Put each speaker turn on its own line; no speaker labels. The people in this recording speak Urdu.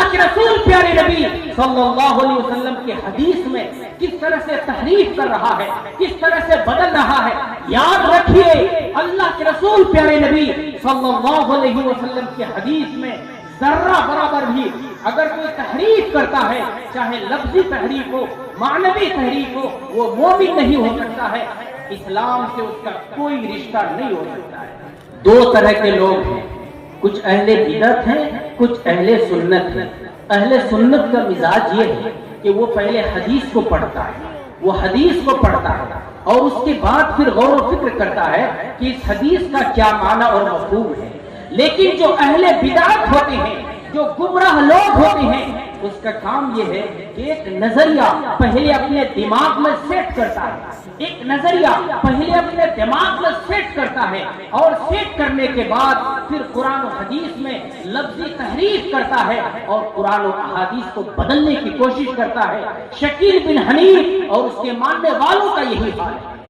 اللہ کے رسول پیارے نبی صلی اللہ علیہ وسلم کی حدیث میں کس طرح سے تحریف کر رہا ہے، کس طرح سے بدل رہا ہے۔ یاد رکھیے اللہ کے رسول پیارے نبی صلی اللہ علیہ وسلم کی حدیث میں ذرہ برابر بھی اگر کوئی تحریف کرتا ہے، چاہے لفظی تحریف ہو، معنوی تحریف ہو، وہ مومن نہیں ہو سکتا ہے، اسلام سے اس کا کوئی رشتہ نہیں ہو سکتا ہے۔ دو طرح کے لوگ ہیں، کچھ اہل بدعت ہیں، کچھ اہل سنت ہیں۔ اہل سنت کا مزاج یہ ہے کہ وہ پہلے حدیث کو پڑھتا ہے، وہ حدیث کو پڑھتا ہے اور اس کے بعد پھر غور و فکر کرتا ہے کہ اس حدیث کا کیا معنی اور مفہوم ہے۔ لیکن جو اہل بدعت ہوتے ہیں، جو گمراہ لوگ ہوتے ہیں، اس کا کام یہ ہے کہ ایک نظریہ پہلے اپنے دماغ میں سیٹ کرتا ہے، ایک نظریہ پہلے اپنے دماغ میں سیٹ کرتا ہے اور سیٹ کرنے کے بعد پھر قرآن و حدیث میں لفظی تحریف کرتا ہے اور قرآن و احادیث کو بدلنے کی کوشش کرتا ہے۔ شکیل بن حنیف اور اس کے ماننے والوں کا یہی حال ہے۔